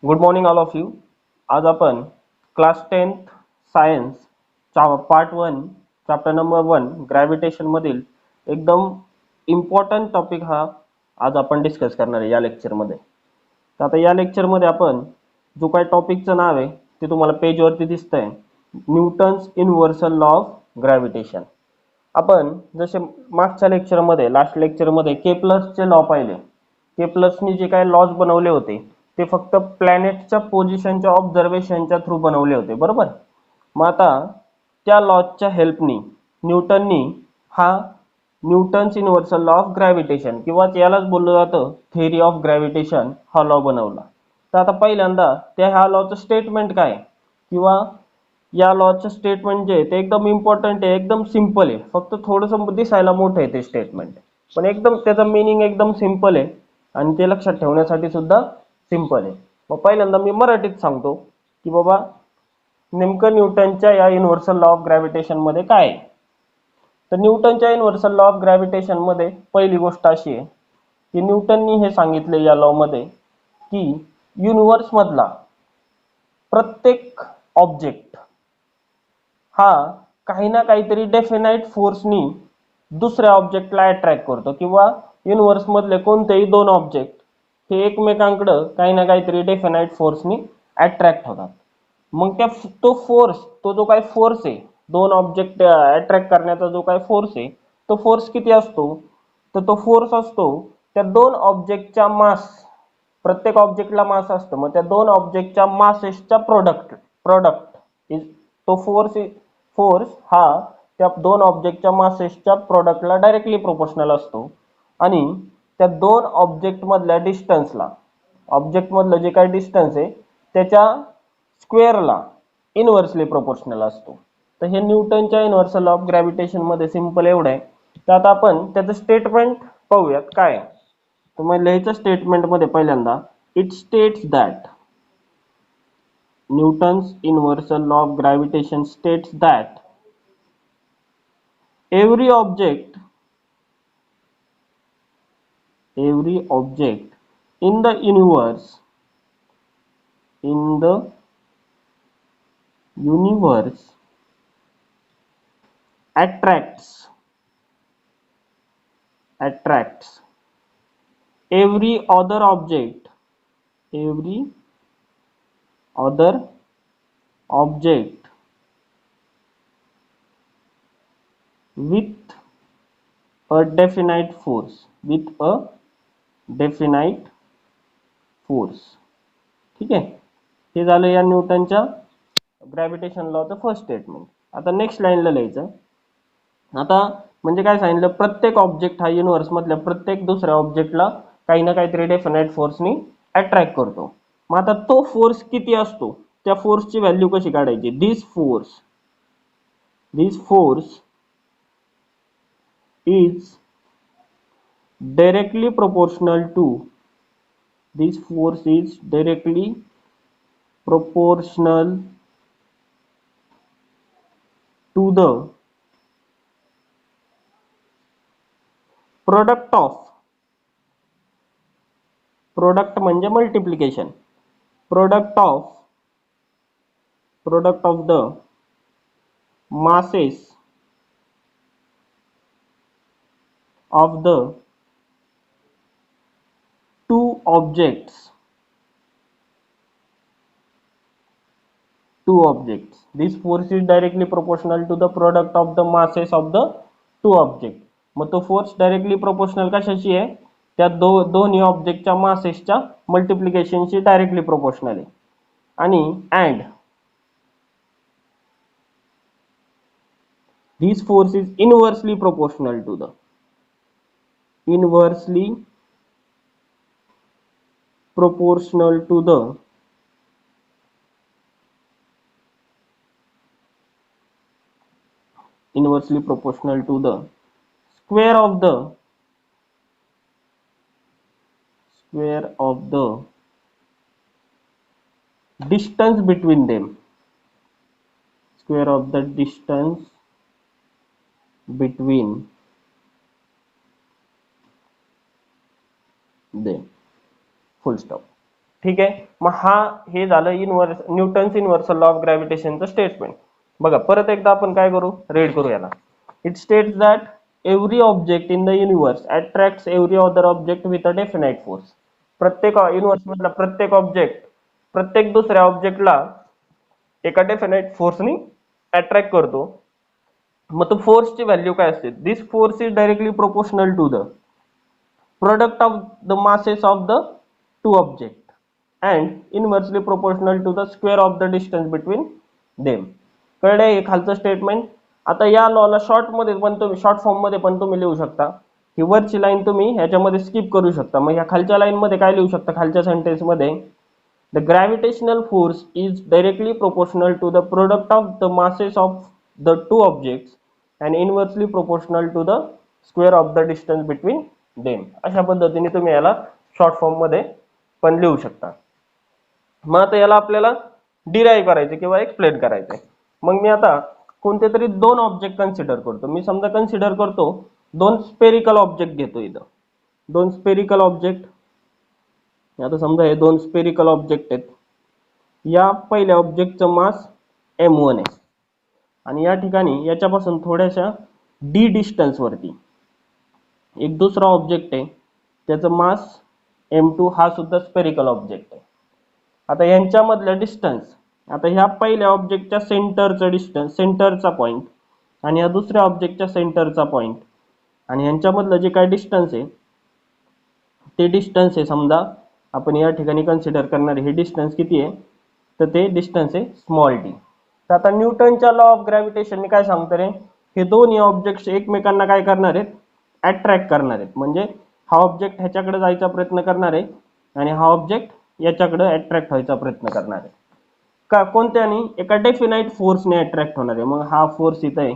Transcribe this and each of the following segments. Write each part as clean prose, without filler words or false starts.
Good morning all of you. आज आपण class 10th science part 1 chapter number 1 gravitation मधील एकदम इम्पॉर्टंट टॉपिक हा आज आपण डिस्कस करणार आहे या लेक्चरमध्ये. तर आता या लेक्चरमध्ये आपण जो काही टॉपिकचं नाव आहे ते तुम्हाला पेजवरती दिसतंय, Newton's universal law of gravitation. आपण जसे मागच्या लेक्चरमध्ये लास्ट लेक्चरमध्ये केप्लरचे लॉ पाहिले. केप्लर्सनी जे काही लॉज बनवले होते ते फक्त प्लॅनेटच्या पोझिशनच्या ऑब्झर्वेशनच्या थ्रू बनवले होते, बरोबर. मग आता त्या लॉजच्या हेल्पनी न्यूटननी हा Newton's universal law of gravitation किंवा यालाच बोललं जातं थेअरी ऑफ ग्रॅव्हिटेशन हा लॉ बनवला. तर आता पहिल्यांदा त्या ह्या लॉचं स्टेटमेंट काय किंवा या लॉचं स्टेटमेंट जे आहे ते एकदम इम्पॉर्टंट आहे, एकदम सिंपल आहे. फक्त थोडंसं दिसायला मोठं आहे ते स्टेटमेंट, पण एकदम त्याचं मिनिंग एकदम सिंपल आहे आणि ते लक्षात ठेवण्यासाठी सुद्धा सिंपल आहे. मग पहिल्यांदा मी मराठीत सांगतो की बाबा नेमकं न्यूटनच्या या युनिव्हर्सल लॉ ऑफ ग्रॅव्हिटेशन मध्ये काय आहे. तर न्यूटनच्या युनिव्हर्सल लॉ ऑफ ग्रॅव्हिटेशन मध्ये पहिली गोष्ट अशी आहे की न्यूटननी हे सांगितले या लॉ मध्ये की युनिव्हर्स मधला प्रत्येक ऑब्जेक्ट हा काही ना काहीतरी डेफिनाइट फोर्सनी दुसऱ्या ऑब्जेक्टला अट्रॅक्ट करतो किंवा युनिव्हर्स मधले कोणतेही दोन ऑब्जेक्ट हे एकमेकांकडे काही ना काहीतरी डेफिनाइट फोर्सनी अट्रॅक्ट होतात. मग तो फोर्स, तो जो काही फोर्स आहे दोन ऑब्जेक्ट अट्रॅक्ट करण्याचा जो काही फोर्स आहे तो फोर्स किती असतो, तर तो फोर्स असतो त्या दोन ऑब्जेक्टच्या मास, प्रत्येक ऑब्जेक्टला मास असतं, मग त्या दोन ऑब्जेक्टच्या मासेसच्या प्रोडक्ट इज तो फोर्स हा त्या दोन ऑब्जेक्टच्या मासेसच्या प्रोडक्टला डायरेक्टली प्रोपोर्शनल असतो आणि त्या दोन ऑब्जेक्ट मधल्या डिस्टन्सला, ऑब्जेक्ट मधलं जे काही डिस्टन्स आहे त्याच्या स्क्वेअरला इनव्हर्सली प्रोपोर्शनल असतो. तर हे न्यूटनच्या युनिव्हर्सल ऑफ ग्रॅव्हिटेशन मध्ये सिंपल एवढं आहे. तर आता आपण त्याचं स्टेटमेंट पाहूयात काय. तर मग लिहायचं स्टेटमेंट मध्ये पहिल्यांदा it states that Newton's universal law of gravitation states that every object in the universe attracts every other object with a definite force ठीक आहे. हे झालं या न्यूटनच्या ग्रॅव्हिटेशन लॉचं फर्स्ट स्टेटमेंट. आता नेक्स्ट लाईनला लिहायचं. आता म्हणजे काय सांगितलं, प्रत्येक ऑब्जेक्ट हा युनिव्हर्स मधल्या प्रत्येक दुसऱ्या ऑब्जेक्टला काही ना काहीतरी डेफिनाइट फोर्सनी अट्रॅक्ट करतो. मग आता तो फोर्स किती असतो, त्या फोर्सची व्हॅल्यू कशी काढायची. दिस force is directly proportional to this force is directly proportional to the product म्हणजे multiplication, product of the masses of the two objects. This force is directly proportional to the product of the masses of the two objects. मग तो force directly proportional कशाशी आहे, त्या दोन्ही ऑब्जेक्टच्या मासेसच्या मल्टिप्लिकेशनशी directly proportional आहे. आणि and this force is inversely proportional to the inversely proportional to the square of the distance between them. Square of the distance between them. Full stop. ठीक आहे. मग हे झालं न्यूटन्स युनिव्हर्सल लॉ ऑफ ग्रॅव्हिटेशनचं statement. बघा परत एकदा आपण काय करू, रीड करू याला. It states that every object in the universe attracts every other object with a definite force. प्रत्येक युनिव्हर्स मधला प्रत्येक ऑब्जेक्ट प्रत्येक दुसऱ्या ऑब्जेक्टला एका डेफिनाइट फोर्सनी अट्रॅक्ट करतो. मग तो फोर्सची व्हॅल्यू काय असते? This force is directly proportional to the product of the masses of the two objects and inversely proportional to the square of the distance between them. कळले हे खालचं स्टेटमेंट. आता या लॉला शॉर्ट फॉर्म मध्ये पण तुम्ही लिहू शकता. ही वरची लाईन तुम्ही ह्याच्यामध्ये स्किप करू शकता. मग ह्या खालच्या लाईन मध्ये काय लिहू शकता? खालच्या सेंटेन्स मध्ये the gravitational force is directly proportional to the product of the masses of the two objects and inversely proportional to the square of the distance between them. अशा पद्धतीने तुम्ही याला शॉर्ट फॉर्म मध्ये पण लिहू शकता. मग आता याला आपल्याला डिराईव्ह करायचे किंवा एक्सप्लेन करायचे. मग मी आता कोणते तरी दोन ऑब्जेक्ट कन्सिडर करतो. मी समजा कन्सिडर करतो दोन स्पेरिकल ऑब्जेक्ट घेतो. इथं दोन स्पेरिकल ऑब्जेक्ट, आता समजा हे दोन स्पेरिकल ऑब्जेक्ट आहेत. या पहिल्या ऑब्जेक्टचं मास m1 आहे आणि या ठिकाणी याच्यापासून थोड्याशा d डिस्टन्स वरती एक दुसरा ऑब्जेक्ट आहे, त्याचं मास m2, हा सुद्धा स्पेरिकल ऑब्जेक्ट आहे. आता यांच्यामधलं डिस्टन्स, आता ह्या पहिल्या ऑब्जेक्टच्या सेंटरचं डिस्टन्स, सेंटरचा पॉइंट आणि या दुसऱ्या ऑब्जेक्टच्या सेंटरचा पॉइंट आणि यांच्यामधलं जे काय डिस्टन्स आहे ते डिस्टन्स आहे, समजा आपण या ठिकाणी कन्सिडर करणार हे डिस्टन्स किती आहे, तर ते डिस्टन्स आहे स्मॉल d. तर आता न्यूटनच्या लॉ ऑफ ग्रॅव्हिटेशनने काय सांगतं रे, हे दोन्ही ऑब्जेक्ट्स एकमेकांना काय करणार आहेत? अट्रॅक्ट करणार आहेत. म्हणजे हा ऑब्जेक्ट ह्याच्याकडे जायचा प्रयत्न करणार आहे आणि हा ऑब्जेक्ट याच्याकडे अट्रॅक्ट व्हायचा प्रयत्न करणार आहे. का कोणत्याने? एका डेफिनाइट फोर्सने अट्रॅक्ट होणार आहे. मग हा फोर्स इथं आहे.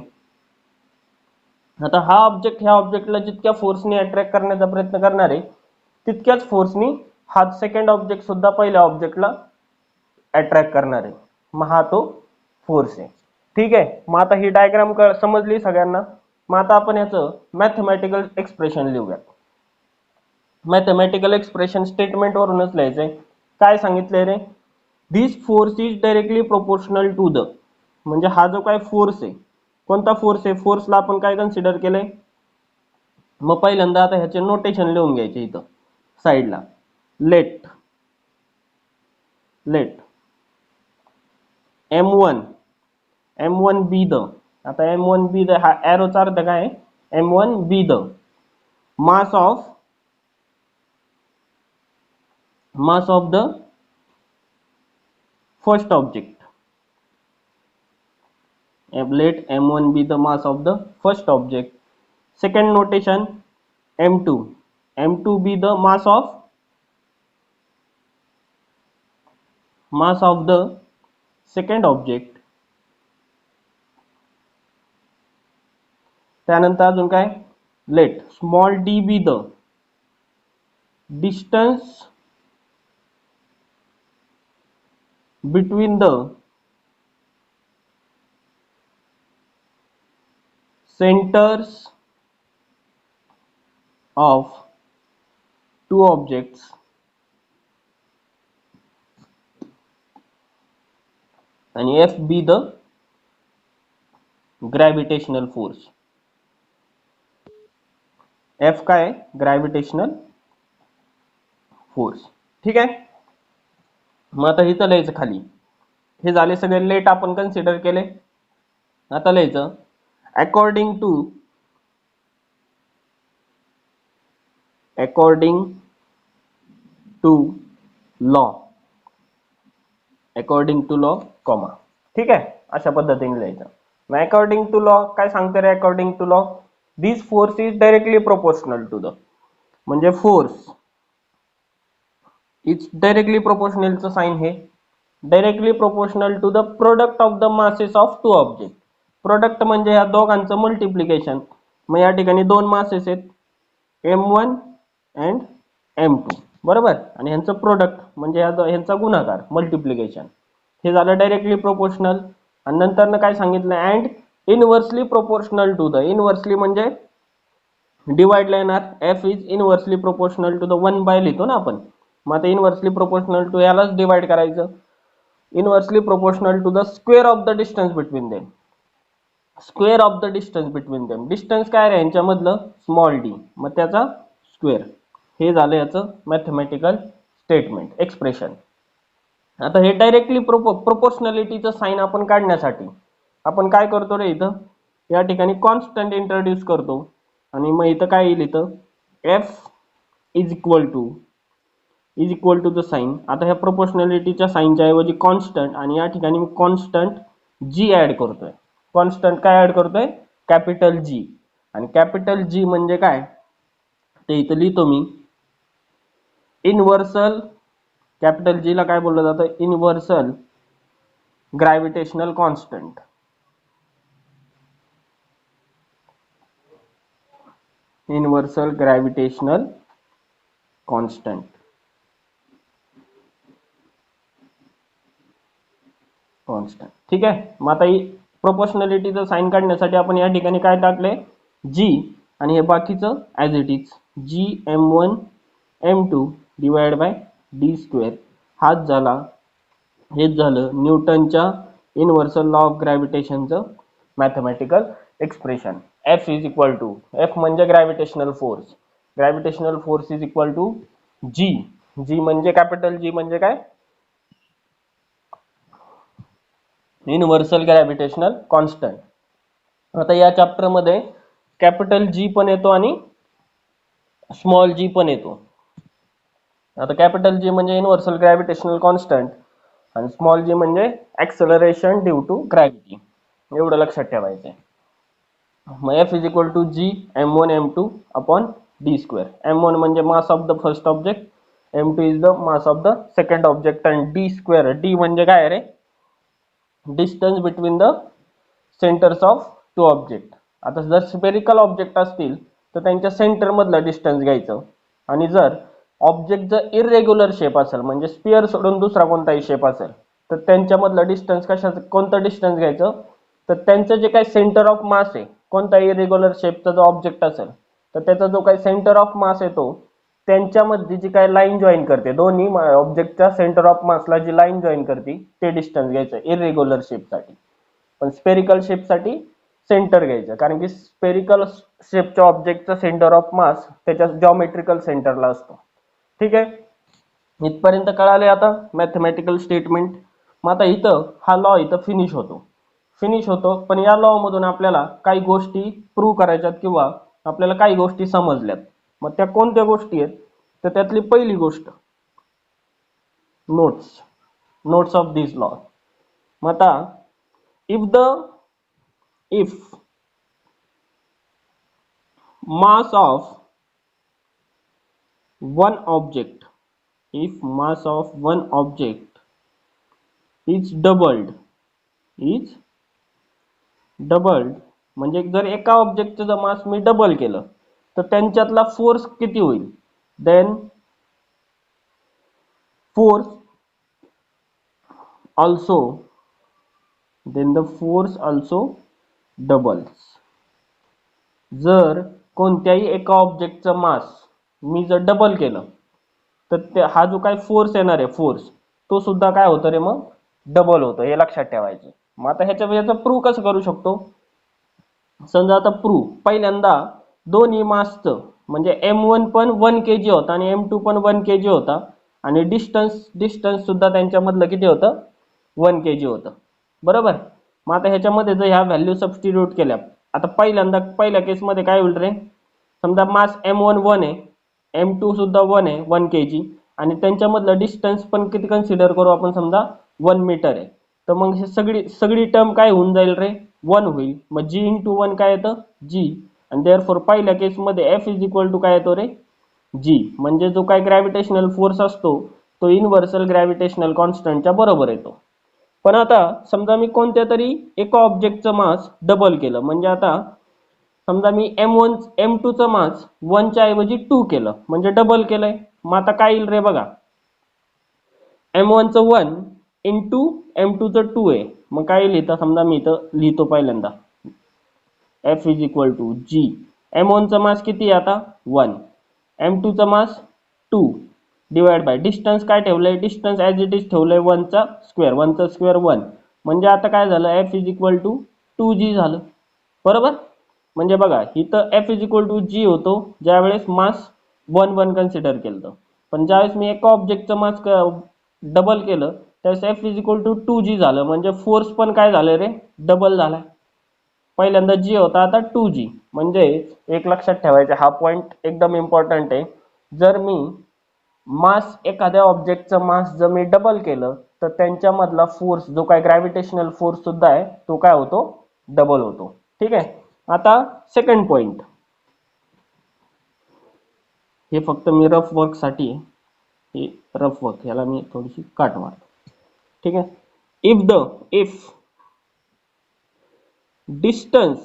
आता हा ऑब्जेक्ट ह्या ऑब्जेक्टला जितक्या फोर्सने अट्रॅक्ट करण्याचा प्रयत्न करणार आहे तितक्याच फोर्सनी हा सेकंड ऑब्जेक्ट सुद्धा पहिल्या ऑब्जेक्टला अट्रॅक्ट करणार आहे. मग हा तो फोर्स आहे. ठीक आहे. मग आता ही डायग्राम समजली सगळ्यांना. मग आता आपण याचं मॅथमॅटिकल एक्सप्रेशन लिहूयात. मॅथमॅटिकल एक्सप्रेशन स्टेटमेंट वरूनच लिहायचंय. काय सांगितलंय रे? This force is directly proportional to the, म्हणजे हा जो काय फोर्स आहे, कोणता फोर्स आहे? फोर्सला आपण काय कन्सिडर केलंय? मग पहिल्यांदा आता ह्याचे नोटेशन लिहून घ्यायचे इथं साईडला. लेट m1 बी द, आता m1 बी द, हा एरोचा अर्थ काय आहे? m1 be the mass of the first object. let m1 be the mass of the first object. Second notation m2 be the mass of the second object. त्यानंतर अजून काय? let small d be the distance between the centers of two objects आणि F be the gravitational force. F काय? Gravitational force. ठीक आहे. मग आता इथं लिहायचं खाली. हे झाले सगळे लेट आपण कन्सिडर केले. आता लिहायचं according to law, कॉमा. ठीक आहे. अशा पद्धतीने लिहायचं. मग अकॉर्डिंग टू लॉ काय सांगते रे? According to law this force is directly proportional to the, म्हणजे फोर्स इज डायरेक्टली प्रोपोर्शनलचं साइन हे directly proportional to the product of the masses of two object. Product म्हणजे या दोघांचं मल्टिप्लिकेशन. मग या ठिकाणी दोन मासेस आहेत m1 अँड m2, बरोबर, आणि ह्यांचं प्रोडक्ट म्हणजे ह्यांचा गुणाकार, मल्टिप्लिकेशन. हे झालं डायरेक्टली प्रोपोर्शनल. आणि नंतर काय सांगितलं? And inversely proportional to the, inversely म्हणजे डिवाइडला येणार. f is inversely proportional to the 1 by लिहितो ना आपण, मग आता इनव्हर्सली प्रोपोर्शनल टू यालाच डिवाइड करायचं, inversely proportional to the square of the distance between them, square of the distance between them, distance काय आहे यांच्यामधलं स्मॉल डी, मग त्याचा स्क्वेअर. हे झालं याचं मॅथमॅटिकल स्टेटमेंट एक्सप्रेशन. आता हे डायरेक्टली प्रोपोर्शनॅलिटीचं साइन आपण काढण्यासाठी आपण काय करतो रे, इथं या ठिकाणी कॉन्स्टंट इंट्रोड्यूस करतो आणि मग इथं काय येईल, इथं F is equal to the sign. आता ह्या प्रोपोर्शनॅलिटीच्या साइनच्या ऐवजी कॉन्स्टंट आणि या ठिकाणी मी कॉन्स्टंट जी ऍड करतोय. कॉन्स्टंट काय ऍड करतोय, कॅपिटल जी. आणि कॅपिटल जी म्हणजे काय ते इथं लिहितो मी, इनव्हर्सल, कॅपिटल जी ला काय बोललं जातं, universal gravitational constant. Universal gravitational constant. Constant, ठीक आहे. मग आता ही प्रोपोर्शनॅलिटीचं साइन काढण्यासाठी आपण या ठिकाणी काय टाकले, जी, आणि हे बाकीचं as it is G m1 m2 divide by D square. हाच झाला, हेच झालं न्यूटनच्या युनिव्हर्सल लॉ ऑफ ग्रॅव्हिटेशनचं mathematical expression. F is equal to, F म्हणजे gravitational force, gravitational force is equal to G. G म्हणजे कॅपिटल जी म्हणजे काय, युनिव्हर्सल ग्रॅव्हिटेशनल कॉन्स्टंट. आता या चॅप्टर मध्ये कॅपिटल जी पण येतो आणि स्मॉल जी पण येतो. आता कॅपिटल जी म्हणजे युनिव्हर्सल ग्रॅव्हिटेशनल कॉन्स्टंट आणि स्मॉल जी म्हणजे ऍक्सेलरेशन ड्यू टू ग्रॅव्हिटी, एवढं लक्षात ठेवायचं आहे. मग F is equal to G m1 m2 upon D square. m1 म्हणजे mass of the first object, m2 is the mass of the second object, आणि D square, D म्हणजे काय रे, distance between the centres of two object. आता जर spherical object असतील तर त्यांच्या सेंटर मधलं डिस्टन्स घ्यायचं, आणि जर ऑब्जेक्ट जर इरेग्युलर शेप असेल म्हणजे स्पिअर सोडून दुसरा कोणताही शेप असेल तर त्यांच्यामधलं डिस्टन्स कशाचं, कोणतं डिस्टन्स घ्यायचं, तर त्यांचं जे काही सेंटर ऑफ मास आहे, कोणताही इरेग्युलर शेपचा जो ऑब्जेक्ट असेल तर त्याचा जो काही सेंटर ऑफ मास येतो त्यांच्यामध्ये जी काही लाईन जॉईन करते, दोन्ही ऑब्जेक्टच्या सेंटर ऑफ मासला जी लाईन जॉईन करते ते डिस्टन्स घ्यायचं इरेग्युलर शेपसाठी. पण स्पेरिकल शेपसाठी सेंटर घ्यायचं, कारण की स्पेरिकल शेपच्या ऑब्जेक्टचा सेंटर ऑफ मास त्याच्या जॉमेट्रिकल सेंटरला असतो. ठीक आहे, इथपर्यंत कळाले आता मॅथमॅटिकल स्टेटमेंट. मग आता इथं हा लॉ इथं फिनिश होतो, पण या लॉ मधून आपल्याला काही गोष्टी प्रूव्ह करायच्यात किंवा आपल्याला काही गोष्टी समजल्यात. मग त्या कोणत्या गोष्टी आहेत, तर त्यातली पहिली गोष्ट नोट्स ऑफ दिस लॉ. मग आता if mass of one object is doubled म्हणजे जर एका ऑब्जेक्टचं जर मास मी डबल केलं तर त्यांच्यातला फोर्स किती होईल, then the force also doubles. जर कोणत्याही एका ऑब्जेक्टचं मास मी जर डबल केलं तर हा जो काय फोर्स येणार आहे, फोर्स तो सुद्धा काय होतं रे, मग डबल होतं, हे लक्षात ठेवायचं. मग आता ह्याचा प्रूव्ह कसं करू शकतो, समजा आता प्रूव्ह पहिल्यांदा दोन्ही मासचं म्हणजे m1 पण 1 kg होता आणि m2 पण 1 kg होता, आणि डिस्टन्स सुद्धा त्यांच्यामधलं किती होतं, 1 kg होतं, बरोबर. मग आता ह्याच्यामध्ये जर ह्या व्हॅल्यू सबस्टिट्यूट केल्या, आता पहिल्या केसमध्ये काय होईल रे, समजा मास m1 1 आहे, m2 सुद्धा 1 आहे 1 kg, आणि त्यांच्यामधलं डिस्टन्स पण किती कन्सिडर करू आपण, समजा 1 मीटर आहे. तर मग हे सगळी टर्म काय होऊन जाईल रे, 1 होईल. मग g इंटू 1 काय येतं, g, आणि देअरफॉर पहिल्या केसमध्ये f इज इक्वल टू काय येतो रे, g, म्हणजे जो काय ग्रॅव्हिटेशनल फोर्स असतो तो युनिव्हर्सल ग्रॅव्हिटेशनल कॉन्स्टंटच्या बरोबर येतो. पण आता समजा मी कोणत्या तरी एका ऑब्जेक्टचं मास डबल केलं, म्हणजे आता समजा मी m2 चं मास 1 च्या ऐवजी 2 केलं, म्हणजे डबल केलंय. मग आता काय येईल रे बघा, m1 चं 1 इंटू m2 चं 2 आहे, मग काय लिहिता, समजा मी इथं लिहितो पहिल्यांदा f is equal to g. m1 चं मास किती आहे आता 1, m2 चं मास 2, डिवाइड बाय डिस्टन्स काय ठेवलंय, डिस्टन्स ॲज इट इज ठेवलंय 1चा स्क्वेअर, 1चा स्क्वेअर 1, म्हणजे आता काय झालं F is equal to 2g झालं, बरोबर. म्हणजे बघा इथं एफ इज इक्वल टू जी होतो ज्यावेळेस मास 1 कन्सिडर केलं, पण ज्यावेळेस मी एका ऑब्जेक्टचं मास डबल केलं त्यावेळेस F is equal to 2g झालं, म्हणजे फोर्स पण काय झालं रे, डबल झाला. पहिल्यांदा जी होता आता 2g. म्हणजे एक लक्षात ठेवायचं, हा पॉइंट एकदम इम्पॉर्टंट आहे. जर मी मास एखाद्या ऑब्जेक्टचं मास जर मी डबल केलं तर त्यांच्यामधला फोर्स जो काय ग्रॅव्हिटेशनल फोर्स सुद्धा आहे तो काय होतो, डबल होतो. ठीक आहे. आता सेकंड पॉइंट, हे फक्त मी रफ वर्क साठी, हे रफ वर्क, याला मी थोडीशी काट मारतो. ठीक आहे. If distance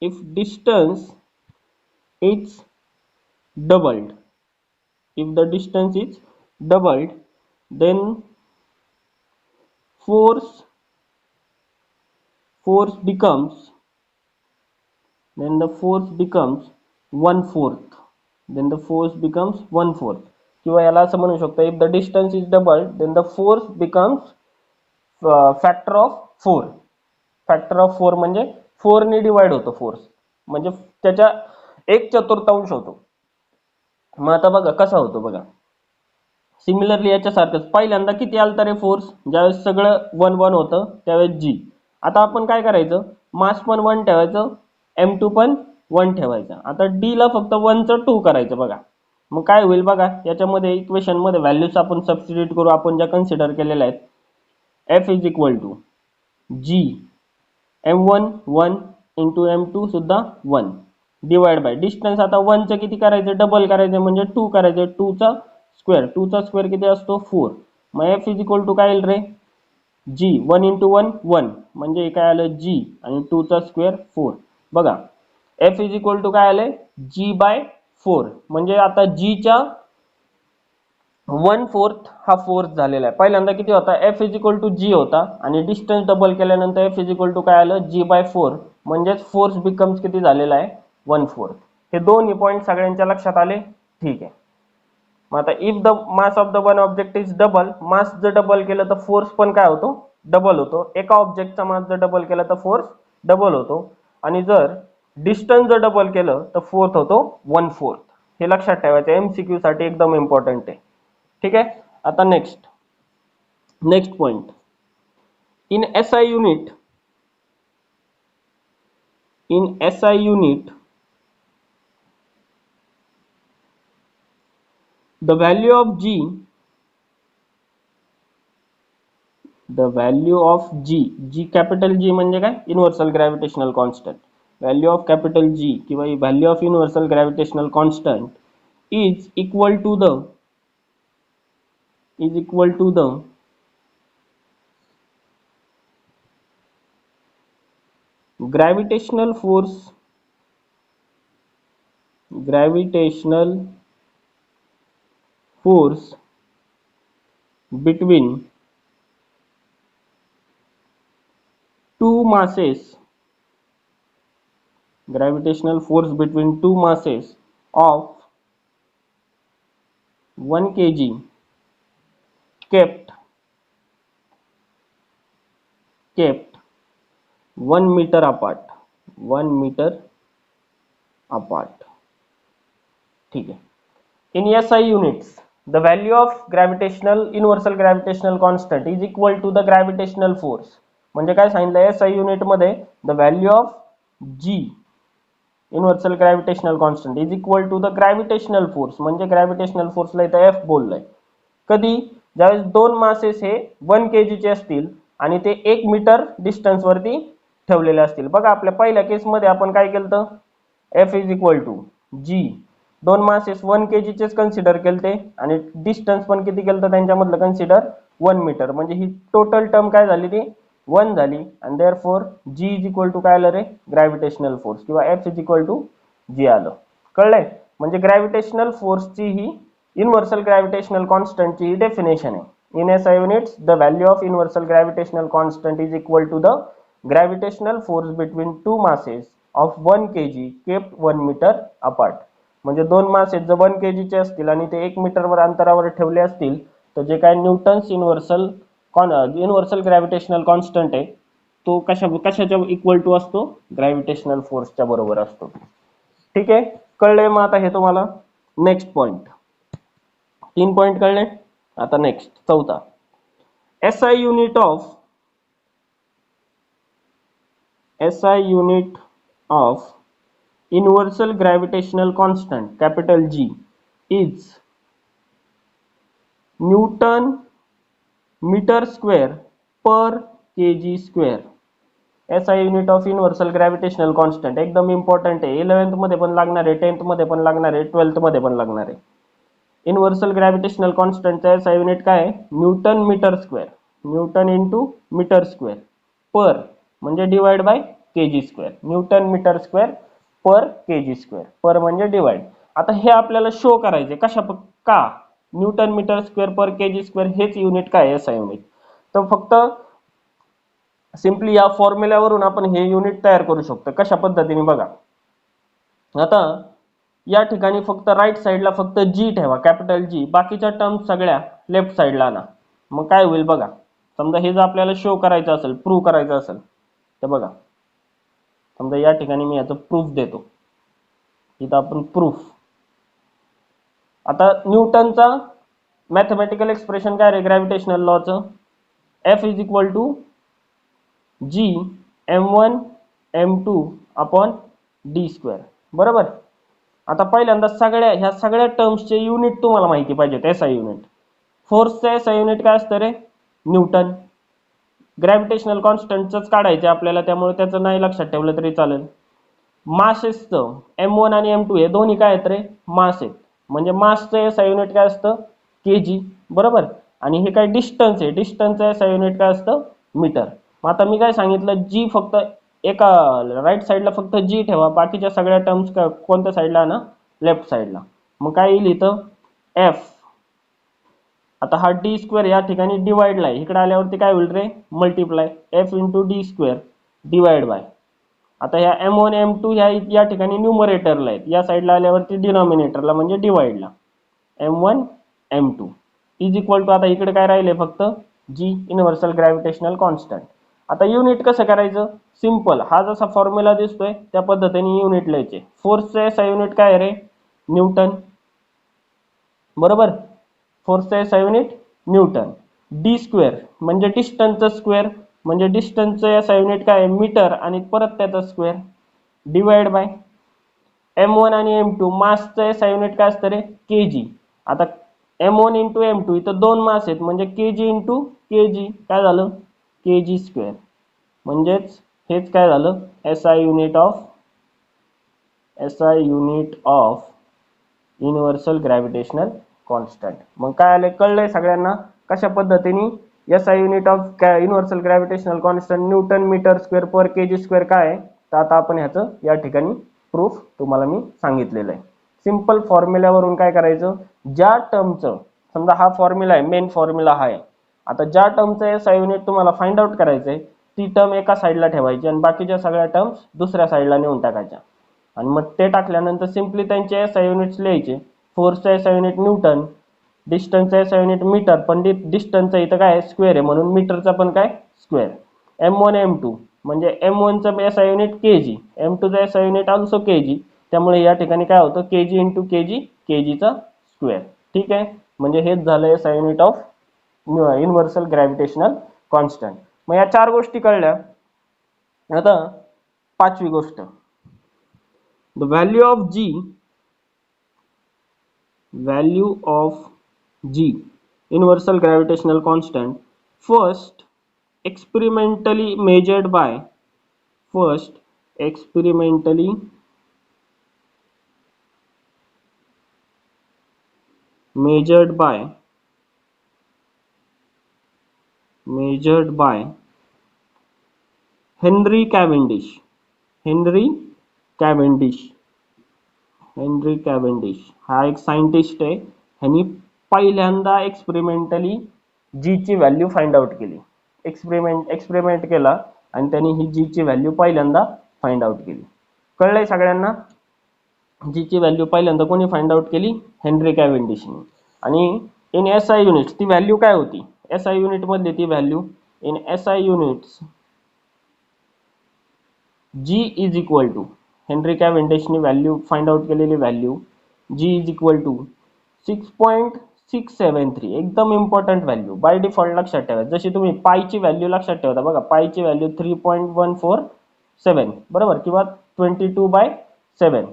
if distance is doubled, if the distance is doubled, then force becomes, then the force becomes 1/4, then the force becomes 1/4. किंवा याला असं म्हणू शकतो, if the distance is doubled then the force becomes factor of 4. Factor of 4 म्हणजे 4 ने divide होतो force, म्हणजे त्याच्या 1/4 होतो. मग आता बघा कसा होतो बघा, सिमिलरली याच्यासारखंच पहिल्यांदा किती आलता रे फोर्स, ज्यावेळेस सगळं 1 होतं त्यावेळेस जी. आता आपण काय करायचं, मास पण 1 ठेवायचं, m2 पण 1 ठेवायचं. आता d ला फक्त 1चं 2 करायचं बघा. मग काय होईल बघा, याच्यामध्ये इक्वेशन मध्ये व्हॅल्यूज आपण सबस्टिट्यूट करू, आपण ज्या कन्सिडर केलेल्या आहेत. f is equal to g m1 1 into m2 सुद्धा 1 डिवाइड बाय डिस्टन्स, आता 1चं किती करायचं, डबल करायचं म्हणजे 2 करायचं, 2चा स्क्वेअर, 2चा स्क्वेअर किती असतो 4. मग f इज इक्वल टू काय येईल रे, g 1 इंटू 1 1, म्हणजे काय आलं g आणि 2चा स्क्वेअर 4. बघा f इज इक्वल टू काय आलंय, g बाय 4, म्हणजे आता g च्या 1/4 हा फोर्स झालेला आहे. पहिल्यांदा किती होता, f इज इक्वल टू जी होता आणि डिस्टन्स डबल केल्यानंतर f इज इक्वल टू काय आलं, g बाय 4, म्हणजेच फोर्स बिकम्स किती झालेला आहे 1/4. हे दोन्ही पॉईंट सगळ्यांच्या लक्षात आले. ठीक आहे. मग आता if the mass of the one object is double, mass जर डबल केलं तर फोर्स पण काय होतो, डबल होतो. एका ऑब्जेक्टचा मास जर डबल केला तर फोर्स डबल होतो, आणि जर डिस्टन्स जर डबल केलं तर फोर्स होतो 1/4. हे लक्षात ठेवायचं, एमसीक्यू साठी एकदम इम्पॉर्टंट आहे. ठीक आहे. आता next point, in SI unit, the value of G capital G म्हणजे काय, universal gravitational constant. Value of capital G किंवा value of universal gravitational constant is equal to the gravitational force between two masses, gravitational force between two masses of 1 kg kept 1 meter apart. ठीक है. In SI units, the value of universal gravitational constant is equal to the gravitational force. म्हणजे काय सांगितलं, SI unit मध्ये the value of G universal gravitational constant is equal to the gravitational force, म्हणजे gravitational फोर्सला इथं F बोललंय. कधी, ज्यावेळेस दोन मासेस हे 1 kg चे असतील आणि ते 1 मीटर डिस्टन्स वरती ठेवलेले असतील. बघा आपल्या पहिल्या केस मध्ये आपण काय केलं, F is equal to G, दोन मासेस 1 kg चेच कन्सिडर केलते आणि डिस्टन्स पण किती केलं त्यांच्यामधलं कन्सिडर 1 मीटर, म्हणजे ही टोटल टर्म काय झाली ती 1 झाली. आणि therefore G is equal to काय आलं रे, ग्रॅव्हिटेशनल फोर्स, किंवा F is equal to G आलं. कळलंय. म्हणजे ग्रॅव्हिटेशनल फोर्सची ही युनिव्हर्सल ग्रॅव्हिटेशनल कॉन्स्टंटची ही डेफिनेशन आहे. In SI units, the value of universal gravitational constant is equal to the gravitational force between two masses of 1 kg kept 1 meter apart. म्हणजे दोन मास आहेत जर 1 kg चे असतील आणि ते 1 मीटरवर अंतरावर ठेवले असतील तर जे काय न्यूटन्स युनिव्हर्सल ग्रॅव्हिटेशनल कॉन्स्टंट आहे तो कशाच्या इक्वल टू असतो, ग्रॅव्हिटेशनल फोर्सच्या बरोबर असतो. ठीक आहे, कळलंय. मग आता हे तुम्हाला नेक्स्ट पॉइंट, 3 पॉइंट कळले. आता नेक्स्ट चौथा, SI unit of universal gravitational constant capital G is Newton meter square per kg square. SI unit of universal gravitational constant एकदम इम्पॉर्टंट आहे. 11th मध्ये पण लागणार आहे, 10th मध्ये पण लागणार आहे, 12th मध्ये पण लागणार आहे. युनिव्हर्सल ग्रॅव्हिटेशनल कॉन्स्टंटचा SI युनिट काय आहे, newton metre square. Newton into metre square per म्हणजे divide by KG square. Newton metre square per KG square, per म्हणजे डिवाइड. आता हे आपल्याला शो करायचे का newton metre square per KG square हेच युनिट काय SI युनिट. तर फक्त सिंपली या फॉर्म्युल्यावरून आपण हे युनिट तयार करू शकतो. कशा पद्धतीने बघा, आता या ठिकाणी फक्त राईट साईडला फक्त जी ठेवा, कॅपिटल जी. बाकीच्या टर्म्स सगळ्या लेफ्ट साईडला आणा. मग काय होईल बघा, समजा हे जर आपल्याला शो करायचं असेल, प्रूव्ह करायचं असेल तर बघा, समजा या ठिकाणी मी याचं प्रूफ देतो. इथं आपण प्रूफ, आता न्यूटनचा मॅथमॅटिकल एक्सप्रेशन काय रे ग्रॅव्हिटेशनल लॉचं, F is equal to G m1 m2 upon d square. बरोबर. आता पहिल्यांदा ह्या सगळ्या टर्म्सचे युनिट तुम्हाला माहिती पाहिजेत. SI युनिट, फोर्सचे SI युनिट काय असतं रे, न्यूटन. ग्रॅव्हिटेशनल कॉन्स्टंटच काढायचे आपल्याला, त्यामुळे त्याचं नाही लक्षात ठेवलं तरी चालेल. मासेसचं m1 आणि m2 हे दोन्ही काय आहेत रे, मास आहेत. म्हणजे मासचं SI युनिट काय असतं, kg. बरोबर. आणि हे काय डिस्टन्स आहे, डिस्टन्सचं SI युनिट काय असतं, मीटर. मग आता मी काय सांगितलं, जी फक्त एका राईट साईडला फक्त जी ठेवा, बाकीच्या सगळ्या टर्म्स कोणत्या साईडला ना, लेफ्ट साईडला. मग काय येईल इथं, F. आता हा डी स्क्वेअर या ठिकाणी डिवाइडला आहे, इकडे आल्यावरती काय होईल रे, multiply. F into D square divide by. आता ह्या m1 m2 या ठिकाणी न्यूमरेटरला आहेत, या साईडला आल्यावरती डिनॉमिनेटरला म्हणजे डिवाइडला. m1 m2 is equal to, आता इकडे काय राहिले फक्त जी, युनिव्हर्सल ग्रॅव्हिटेशनल कॉन्स्टंट. आता युनिट कसं करायचं, सिंपल. हा जसा फॉर्म्युला दिसतोय त्या पद्धतीने युनिट लिहायचे. फोर्सचे SI युनिट काय रे, न्यूटन. बरोबर. फोर्सचे SI unit Newton. D square म्हणजे डिस्टन्सचं स्क्वेअर, म्हणजे डिस्टन्सचं SI युनिट काय, मीटर, आणि परत त्याचा स्क्वेअर डिवाइड बाय m1 आणि m2. मासचं SI युनिट काय असतं रे, kg. आता m1 इंटू m2 इथं दोन मास आहेत, म्हणजे kg इंटू kg काय झालं, kg स्क्वेअर. म्हणजेच हेच काय झालं, SI unit of universal gravitational constant. मग काय आले, कळलंय सगळ्यांना कशा पद्धतीने SI unit of universal gravitational constant newton metre square per KG square काय आहे. तर आता आपण ह्याचं या ठिकाणी प्रूफ तुम्हाला मी सांगितलेलं आहे. सिंपल फॉर्म्युल्यावरून काय करायचं, ज्या टर्मचं, समजा हा फॉर्म्युला आहे, मेन फॉर्म्युला हा आहे. आता ज्या टर्मचं SI युनिट तुम्हाला फाइंड आउट करायचंय ती टर्म एका साईडला ठेवायची आणि बाकीच्या सगळ्या टर्म्स दुसऱ्या साईडला नेऊन टाकायच्या. आणि मग ते टाकल्यानंतर सिंपली त्यांचे SI युनिट्स लिहायचे. फोर्सचा SI युनिट न्यूटन, डिस्टन्सचा SI युनिट मीटर, पण डिस्टन्सचा इथं काय स्क्वेअर आहे म्हणून मीटरचा पण काय स्क्वेअर. m1 m2 म्हणजे m1 चा SI युनिट kg, m2 चा SI युनिट ऑल्सो kg. त्यामुळे या ठिकाणी काय होतं, kg इंटू kg, kg चा स्क्वेअर. ठीक आहे, म्हणजे हेच झालं SI unit of universal gravitational constant. मग या चार गोष्टी कळल्या. आता पाचवी गोष्ट, the value of G universal gravitational constant first experimentally measured by Henry Cavendish हा एक सायंटिस्ट आहे. ह्यांनी पहिल्यांदा एक्सपेरिमेंटली जी ची व्हॅल्यू फाइंड आउट केली. एक्सपेरिमेंट केला आणि त्यांनी ही जी ची व्हॅल्यू पहिल्यांदा फाइंड आउट केली. कळलंय सगळ्यांना. जी ची व्हॅल्यू पहिल्यांदा कोणी फाइंड आउट केली? हेनरी कॅव्हेंडिशने. आणि इन एस आय युनिट्स ती व्हॅल्यू काय होती? एस आय युनिट मधली ती value in S I units G is equal to, Henry कॅव्हेंडिशने व्हॅल्यू फाइंड आउट केलेली value G is equal to 6.673. एकदम इम्पॉर्टंट व्हॅल्यू बाय डिफॉल्ट लक्षात ठेवा. जशी तुम्ही पायची व्हॅल्यू लक्षात ठेवता बघा, पायची व्हॅल्यू 3.147 बरोबर, किंवा 22/7.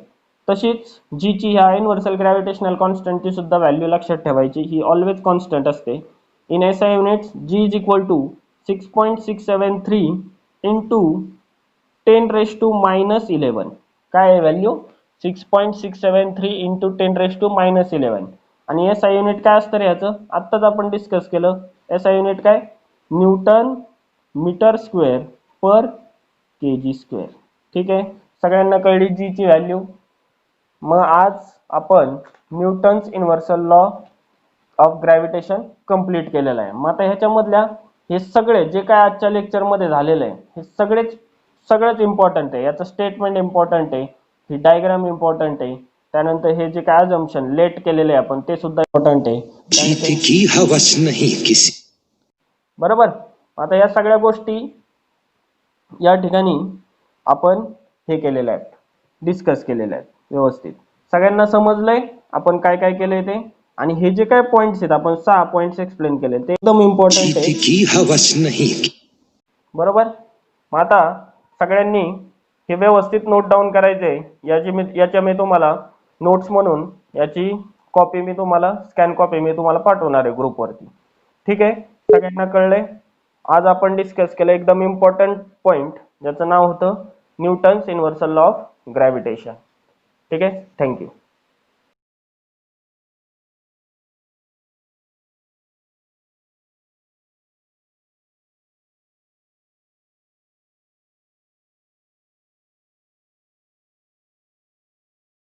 तशीच जी ची ह्या युनिव्हर्सल ग्रॅव्हिटेशनल कॉन्स्टंटची सुद्धा व्हॅल्यू लक्षात ठेवायची, ही ऑलवेज कॉन्स्टंट असते. In S I units G is equal to 6.673 into 10⁻⁻11. काय आहे व्हॅल्यू? 6.673 इंटू 10⁻⁻11. आणि एस आय युनिट काय असतं रे याचं? आत्ताच आपण डिस्कस केलं. एस आय युनिट काय? Newton metre square per KG square. ठीक आहे, सगळ्यांना कळली जी ची व्हॅल्यू. मग आज आपण Newton's universal law of gravitation complete केलेलं आहे. मग आता ह्याच्यामधल्या हे सगळे जे काय आजच्या लेक्चरमध्ये झालेलं आहे हे सगळंच इम्पॉर्टंट आहे. याचं स्टेटमेंट इम्पॉर्टंट आहे, ही डायग्राम इम्पॉर्टंट आहे, त्यानंतर हे जे काय अजम्पशन लेट केलेले आहे आपण ते सुद्धा इम्पॉर्टंट आहे. जीत की हवस नहीं किसी. बरोबर. आता या सगळ्या गोष्टी या ठिकाणी आपण हे केलेल्या आहेत, डिस्कस केलेल्या आहेत व्यवस्थित. सगळ्यांना समजलंय आपण काय काय केलंय ते? आणि हे जे काय पॉइंट्स आहेत आपण 6 पॉइंट्स एक्सप्लेन केले ते एकदम इम्पॉर्टंट आहे. जीत की हवस नहीं. बरोबर. मग आता सगळ्यांनी हे व्यवस्थित नोट डाऊन करायचे. याच्या मी तुम्हाला नोट्स म्हणून याची कॉपी मी तुम्हाला स्कॅन कॉपी मी तुम्हाला पाठवणार आहे ग्रुपवरती. ठीक आहे, सगळ्यांना कळलंय? आज आपण डिस्कस केलं एकदम इम्पॉर्टंट पॉइंट ज्याचं नाव होतं Newton's universal law of gravitation. ठीक आहे, थँक्यू.